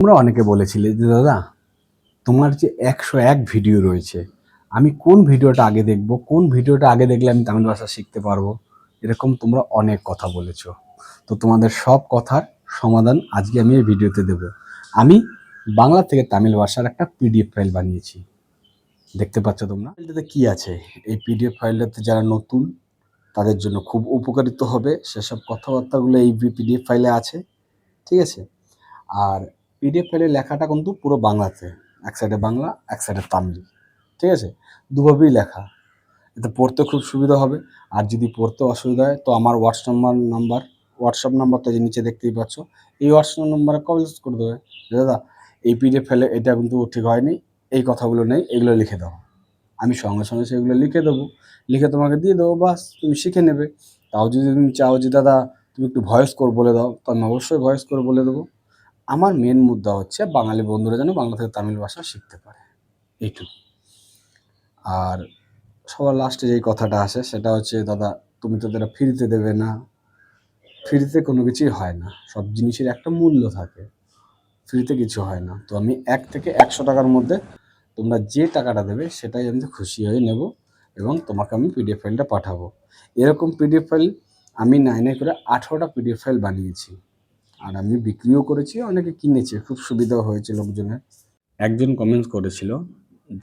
তোমরা অনেকে বলেছিলে যে দাদা তোমার যে 101 ভিডিও রয়েছে, আমি কোন ভিডিওটা আগে দেখব, কোন ভিডিওটা আগে দেখলে আমি তামিল ভাষা শিখতে পারবো। এরকম তোমরা অনেক কথা বলেছো। তো তোমাদের সব কথার সমাধান আজকে আমি এই ভিডিওতে দেব। আমি বাংলা থেকে তামিল ভাষার একটা পিডিএফ ফাইল বানিয়েছি, দেখতে পাচ্ছ তোমরা। এটাতে কি আছে, এই পিডিএফ ফাইলটাতে যারা নতুন তাদের জন্য খুব উপকারিত হবে, সেসব কথাবার্তাগুলো এই পিডিএফ ফাইলে আছে, ঠিক আছে। আর পিডিএফ ফাইলের লেখাটা কিন্তু পুরো বাংলাতে, এক সাইডে বাংলা এক সাইডে তামিল, ঠিক আছে, দুভাবেই লেখা। এতে পড়তে খুব সুবিধা হবে। আর যদি পড়তে অসুবিধা হয় তো আমার হোয়াটসঅ্যাপ নাম্বারটা যে নিচে দেখতেই পাচ্ছ, এই হোয়াটসঅ্যাপ নাম্বারে কল করে দেবে যে দাদা এই পিডিএফ ফাইলে এটা কিন্তু ঠিক হয়নি, এই কথাগুলো নেই, এগুলো লিখে দাও। আমি সঙ্গে সঙ্গে সেগুলো লিখে দেবো, লিখে তোমাকে দিয়ে দেবো, বাস তুমি শিখে নেবে। তাও যদি তুমি চাও যে দাদা তুমি একটু ভয়েস করে বলে দাও, তো আমি অবশ্যই ভয়েস করে বলে দেবো। আমার মেন মুদ্রা হচ্ছে বাঙালি বন্ধুরা যেন বাংলা থেকে তামিল ভাষা শিখতে পারে, এইটুকু। আর সবার লাস্টে যেই কথাটা আসে সেটা হচ্ছে দাদা তুমি তো এটা ফ্রিতে দেবে না। ফ্রিতে কোনো কিছুই হয় না, সব জিনিসের একটা মূল্য থাকে, ফ্রিতে কিছু হয় না। তো আমি 1 থেকে 100 টাকার মধ্যে তোমরা যে টাকাটা দেবে সেটাই আমি খুশি হয়ে নেব, এবং তোমাকে আমি পিডিএফ ফাইলটা পাঠাবো। এরকম পিডিএফ ফাইল আমি 9 করে 18টা পিডিএফ ফাইল বানিয়েছি, আর আমি বিক্রিও করেছি, অনেকে কিনেছে, খুব সুবিধাও হয়েছে লোকজনের। একজন কমেন্টস করেছিল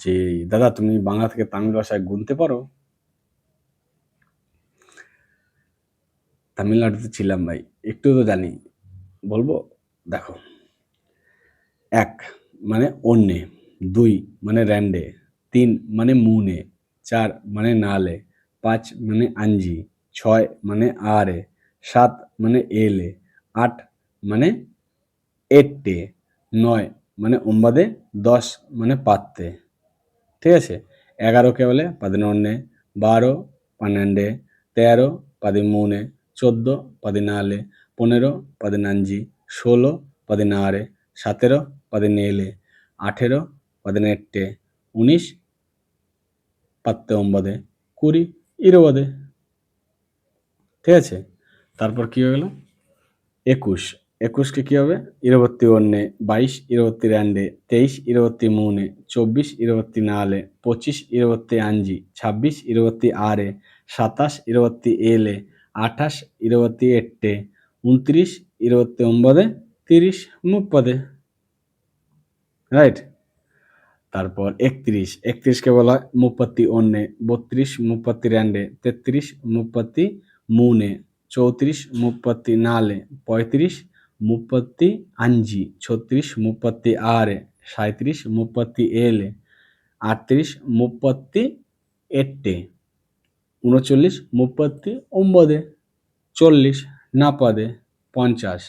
যে দাদা তুমি বাংলা থেকে তামিল ভাষায় গুনতে পারো। তামিলনাড়ুতে ছিলাম ভাই, একটু তো জানি, বলবো। দেখো, 1 মানে অন্যে, 2 মানে র্যান্ডে, 3 মানে মুনে, 4 মানে নালে, 5 মানে আঞ্জি, 6 মানে আরে, 7 মানে এলে, 8 মানে এট্টে, 9 মানে ഒമ്പത്, 10 মানে পাত্তে, ঠিক আছে। 11কে বলে 11, 12 12, 13 13, 14 14, 15 15, 16 16, 17 17, 18 18, 19 19, 20 20, ঠিক আছে। তারপর কি হয়ে গেল 21, 21কে কি হবে 21, 22 22, 23 23, 24 24, 25 25, 26 26, 27 27, 28 28, 29 29, 30 30, রাইট। তারপর 31, 31কে বলা হয় 31, 32 32, 33 33, 34 34, 35 35, 36 36, 37 37, 38 38, 39 39, 40 40, 50,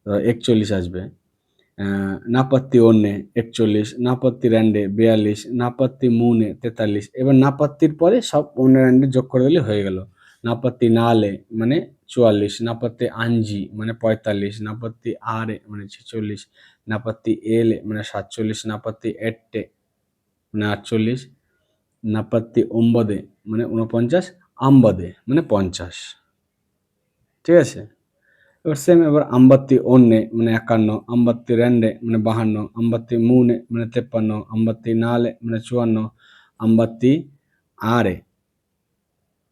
41 আসবে। 41 41, 42 42, 43 43। এবার 43 পরে সব 1 যোগ করে দিলে হয়ে গেল। 44 মানে 44, 45 মানে 45, 46 মানে 46, 47 মানে 47, 48 মানে 48, 49 মানে 49, 50 মানে 50, ঠিক আছে। এবার সেম, এবার 51 মানে 51, 52 মানে 52, 53 মানে 53, 54 মানে 54, 56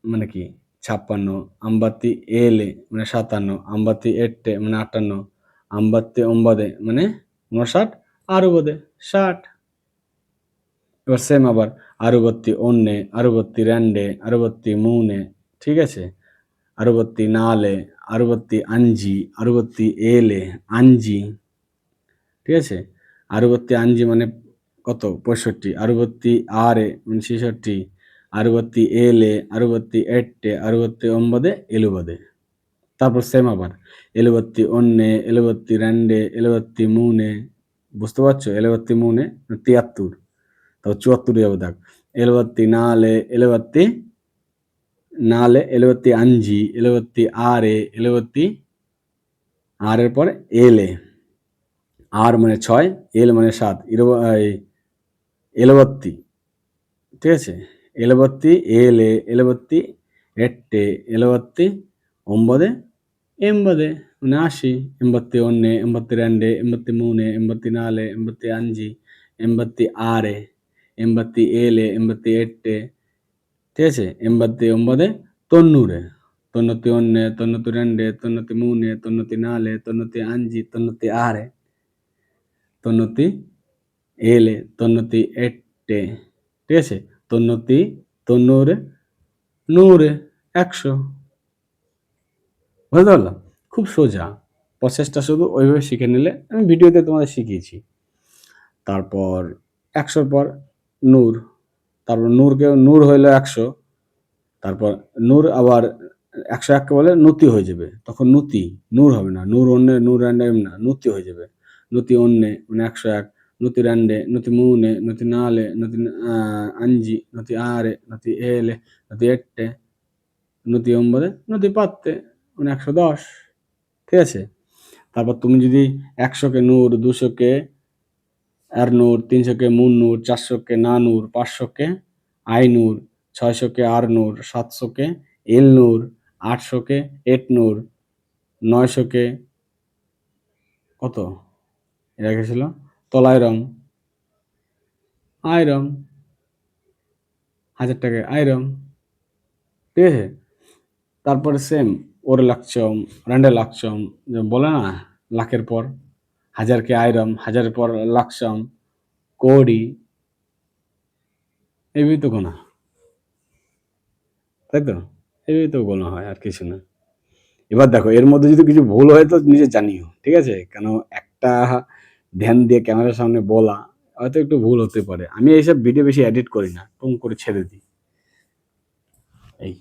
মানে কি 56, 57 মানে 57, 58 মানে 58, 59 মানে 59, 60 60। এবার সেম আবার 61 62 63, ঠিক আছে। 64 65 67 5, ঠিক আছে। 65 মানে কত 65, 66 মানে 66, 67 68 69 70। তারপর সেম আবার 71 72 73, বুঝতে পারছো? 73 73, তারপর 74 যাবো দেখ। 74 75 76 6 পরে এলে, আর মানে 6, এল মানে 7, 71, ঠিক আছে। 71 এলে 71 8 71 9 80 মানে 80, 81, 82, 83, 84, 85, 86, 87, 88, ঠিক আছে? 89, 90, 91, 92, 93, 94, 95, 96, 97, 98, ঠিক আছে? 90, 90, 100, 100, বুঝতে পারলাম? খুব সোজা। প্রসেসটা শুধু ওইভাবে শিখে নিলে আমি ভিডিওতে তোমাদের শিখিয়েছি। তারপর ১০০ পর নূর, তারপর নূর হইলো ১০০, তারপর নূর আবার ১০১ কে বলে নতি হয়ে যাবে। তখন নূর হবে না। নূর অন্যে, নূর এন্ডে না, নতি হয়ে যাবে। নতি অন্যে মানে ১০১, নতি রেন্ডে, নতি মূনে, নতি নালে, নতি আঞ্জি, নতি আরে, নতি এলে, নতি এট্টে, নতি অম্বদে, নতি পাত্তে মানে ১১০, ঠিক আছে? তারপর তুমি যদি ১০০ কে নূর, ২০০ কে এরনূর, ৩০০ কে মুন্নুর, ৪০০ কে নানুর, ৫০০ কে আইনুর, ৬০০ কে আরনুর, ৭০০ কে এলনুর, ৮০০ কে এটনুর, ৯০০ কে কত? এর আগে ছিল তলাইরম, আইরম, ১০০০ টাকায় আইরম, ঠিক আছে? তারপরে সেম ওরে লাকচম, রেন্ডে লাকচম, বলে না লাখের পর ১০০০ কে আইরম, ১০০০ পর লাকচম, কোড়ি, এইভাবেই তো গোনা, তাই তো? এইভাবেই তো গোনা হয়, আর কিছু না। এবার দেখো এর মধ্যে যদি কিছু ভুল হয় তো নিজে জানিও, ঠিক আছে? কেন একটা ধ্যান দিয়ে ক্যামেরার সামনে বলা হয়তো একটু ভুল হতে পারে। আমি এইসব ভিডিও বেশি এডিট করি না, টুং করে ছেড়ে দিই। এই